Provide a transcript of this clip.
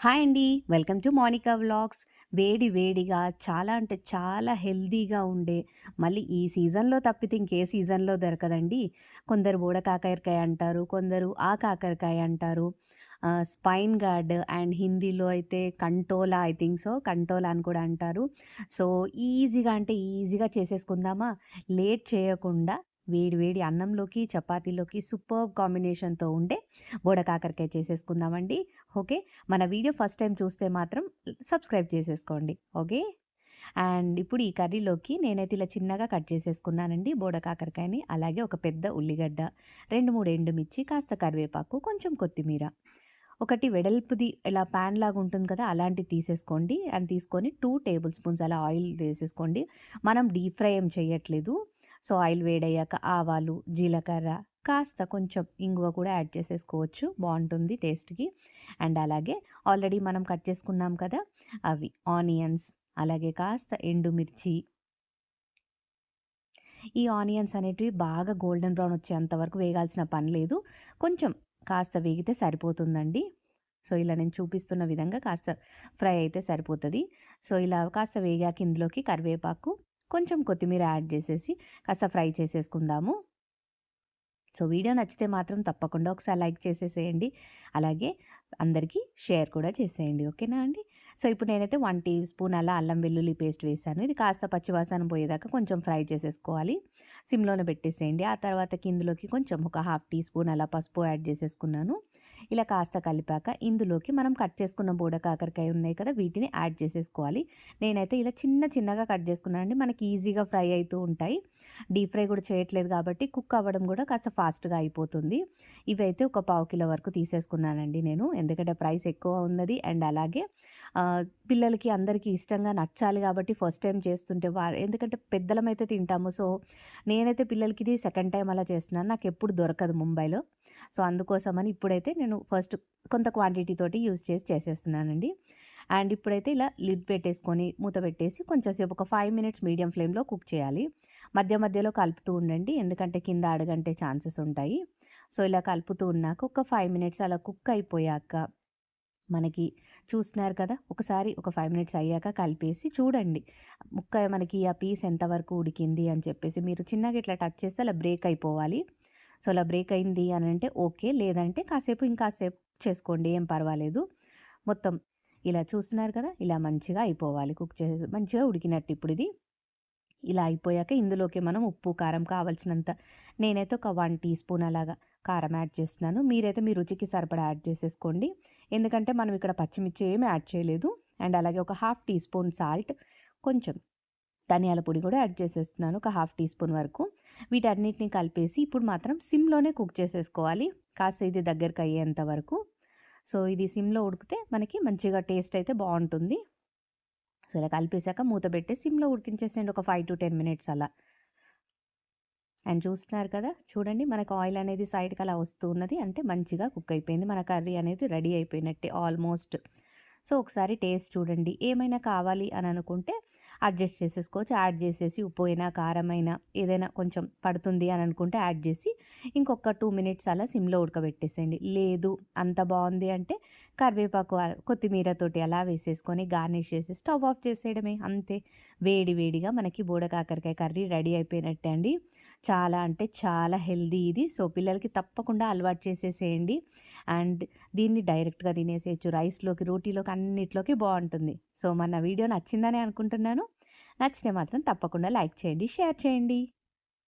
Hi అండి. Welcome to Monika vlogs. వేడి వేడిగా చాలా అంటే చాలా హెల్తీగా ఉండే, మళ్ళీ ఈ సీజన్‌లో తప్పితే ఇంకే సీజన్‌లో దొరకదండి. కొందరు బోడ కాకరకాయ అంటారు. కొందరు ఆ కాకరకాయ అంటారు. స్పైన్ గార్డ్ అండ్ హిందీలో అయితే కంటోలా ఐ థింక్ సో. కంటోలా అని కూడా అంటారు. సో, ఈజీగా అంటే ఈజీగా చేసేసుకుందామా? లేట్ చేయకుండా వేడి వేడి అన్నంలోకి, చపాతీలోకి సూపర్బ్ కాంబినేషన్‌తో ఉండే బోడ కాకరకాయ చేసేసుకుందామండి. ఓకే. మన వీడియో ఫస్ట్ టైం చూస్తే మాత్రం సబ్స్క్రైబ్ చేసేసుకోండి. ఓకే. అండ్ ఇప్పుడు ఈ కర్రీలోకి నేనైతే ఇలా చిన్నగా కట్ చేసేసుకున్నానండి బోడ కాకరకాయని. అలాగే ఒక పెద్ద ఉల్లిగడ్డ, 2, 3 ఎండుమిర్చి, కాస్త కరివేపాకు, కొంచెం కొత్తిమీర. ఒకటి వెడల్పుది ఇలా పాన్ లాగా ఉంటుంది కదా! అలాంటిది తీసేసుకోండి. అండ్ తీసుకొని 2 టేబుల్ స్పూన్స్ అలా ఆయిల్ వేసేసుకోండి. మనం డీప్ ఫ్రై ఏం చేయట్లేదు. సో, ఆయిల్ వేడయ్యాక ఆవాలు, జీలకర్ర, కాస్త కొంచెం ఇంగువ కూడా యాడ్ చేసేసుకోవచ్చు. బావుంటుంది టేస్ట్‌కి. అండ్ అలాగే ఆల్రెడీ మనం కట్ చేసుకున్నాం కదా! అవి ఆనియన్స్, అలాగే కాస్త ఎండుమిర్చి. ఈ ఆనియన్స్ అనేటివి బాగా గోల్డెన్ బ్రౌన్ వచ్చేంత వరకు వేగాల్సిన పని లేదు. కొంచెం కాస్త వేగితే సరిపోతుందండి. సో, ఇలా నేను చూపిస్తున్న విధంగా కాస్త ఫ్రై అయితే సరిపోతది. సో, ఇలా కాస్త వేగాక ఇందులోకి కరివేపాకు, కొంచెం కొత్తిమీర యాడ్ చేసేసి కాస్త ఫ్రై చేసేసుకుందాము. సో, వీడియో నచ్చితే మాత్రం తప్పకుండా ఒకసారి లైక్ చేసేసేయండి. అలాగే అందరికీ షేర్ కూడా చేసేయండి. ఓకేనా అండి? సో, ఇప్పుడు నేనైతే 1 టీ స్పూన్ అలా అల్లం వెల్లుల్లి పేస్ట్ వేశాను. ఇది కాస్త పచ్చివాసన పోయేదాకా కొంచెం ఫ్రై చేసేసుకోవాలి. సిమ్‌లోనే పెట్టేసేయండి. ఆ తర్వాతకి ఇందులోకి కొంచెం ఒక హాఫ్ టీ స్పూన్ అలా పసుపు యాడ్ చేసేసుకున్నాను. ఇలా కాస్త కలిపాక ఇందులోకి మనం కట్ చేసుకున్న బోడ కాకరకాయ ఉన్నాయి కదా! వీటిని యాడ్ చేసేసుకోవాలి. నేనైతే ఇలా చిన్నగా కట్ చేసుకున్నానండి. మనకి ఈజీగా ఫ్రై అయితూ ఉంటాయి. డీప్ ఫ్రై కూడా చేయట్లేదు కాబట్టి కుక్ అవ్వడం కూడా కాస్త ఫాస్ట్‌గా అయిపోతుంది. ఇవైతే ఒక పావు కిలో వరకు తీసేసుకున్నానండి నేను. ఎందుకంటే ప్రైస్ ఎక్కువ ఉన్నది. అండ్ అలాగే పిల్లలకి అందరికీ ఇష్టంగా నచ్చాలి కాబట్టి ఫస్ట్ టైమ్ చేస్తుంటే ఎందుకంటే పెద్దలమైతే తింటాము. సో, నేనైతే పిల్లలకి ఇది సెకండ్ టైమ్ అలా చేస్తున్నాను. నాకెప్పుడు దొరకదు ముంబైలో. సో, అందుకోసమని ఇప్పుడైతే నేను ఫస్ట్ కొంత క్వాంటిటీ తోటి యూజ్ చేసి చేసేస్తున్నానండి. అండ్ ఇప్పుడైతే ఇలా లిడ్ పెట్టేసుకొని మూత పెట్టేసి కొంచెం సేపు ఒక 5 మినిట్స్ మీడియం ఫ్లేమ్‌లో కుక్ చేయాలి. మధ్యలో కలుపుతూ ఉండండి. ఎందుకంటే కింద అడుగంటే ఛాన్సెస్ ఉంటాయి. సో, ఇలా కలుపుతూ ఉన్నాక ఒక 5 మినిట్స్ అలా కుక్ అయిపోయాక మనకి చూస్తున్నారు కదా! ఒకసారి ఒక 5 మినిట్స్ అయ్యాక కలిపేసి చూడండి. ముక్క మనకి ఆ పీస్ ఎంతవరకు ఉడికింది అని చెప్పేసి మీరు చిన్నగా ఇట్లా టచ్ చేస్తే అలా బ్రేక్ అయిపోవాలి. సో, అలా బ్రేక్ అయింది అనంటే ఓకే. లేదంటే కాసేపు ఇంకాసేపు చేసుకోండి. ఏం పర్వాలేదు. మొత్తం ఇలా చూస్తున్నారు కదా! ఇలా మంచిగా అయిపోవాలి. కుక్ చేసేసి మంచిగా ఉడికినట్టు ఇప్పుడిది. ఇలా అయిపోయాక ఇందులోకి మనం ఉప్పు, కారం కావాల్సినంత నేనైతే ఒక 1 టీ స్పూన్ అలాగా కారం యాడ్ చేస్తున్నాను. మీరైతే మీ రుచికి సరిపడా యాడ్ చేసేసుకోండి. ఎందుకంటే మనం ఇక్కడ పచ్చిమిర్చి ఏమి యాడ్ చేయలేదు. అండ్ అలాగే ఒక హాఫ్ టీ స్పూన్ సాల్ట్, కొంచెం ధనియాల పొడి కూడా యాడ్ చేసేస్తున్నాను. ఒక హాఫ్ టీ స్పూన్ వరకు. వీటన్నిటిని కలిపేసి ఇప్పుడు మాత్రం సిమ్‌లోనే కుక్ చేసేసుకోవాలి. కాస్త ఇది దగ్గరికి అయ్యేంత వరకు. సో, ఇది సిమ్‌లో ఉడికితే మనకి మంచిగా టేస్ట్ అయితే బావుంటుంది. సో, ఇలా కలిపేసాక మూత పెట్టి సిమ్‌లో ఉడికించేసేయండి ఒక 5-10 మినిట్స్ అలా. అండ్ చూస్తున్నారు కదా! చూడండి మనకు ఆయిల్ అనేది సైడ్‌కి అలా వస్తూ ఉన్నది. అంటే మంచిగా కుక్ అయిపోయింది. మన కర్రీ అనేది రెడీ అయిపోయినట్టే ఆల్మోస్ట్. సో, ఒకసారి టేస్ట్ చూడండి. ఏమైనా కావాలి అని అనుకుంటే అడ్జస్ట్ చేసేసుకోవచ్చు. యాడ్ చేసేసి ఉప్పైనా, కారమైనా ఏదైనా కొంచెం పడుతుంది అని అనుకుంటే యాడ్ చేసి ఇంకొక 2 మినిట్స్ అలా సిమ్‌లో ఉడకబెట్టేసేయండి. లేదు అంత బావుంది అంటే కరివేపాకు, కొత్తిమీరతోటి అలా వేసేసుకొని గార్నిష్ చేసి స్టవ్ ఆఫ్ చేసేయడమే అంతే. వేడి వేడిగా మనకి బోడ కాకరకాయ కర్రీ రెడీ అయిపోయినట్టే అండి. చాలా అంటే చాలా హెల్తీ ఇది. సో, పిల్లలకి తప్పకుండా అలవాటు చేసేసేయండి. అండ్ దీన్ని డైరెక్ట్‌గా తినేసేయొచ్చు. రైస్‌లోకి, రోటీలోకి అన్నిట్లోకి బావుంటుంది. సో, మన వీడియో నచ్చిందనే అనుకుంటున్నాను. నచ్చితే మాత్రం తప్పకుండా లైక్ చేయండి, షేర్ చేయండి.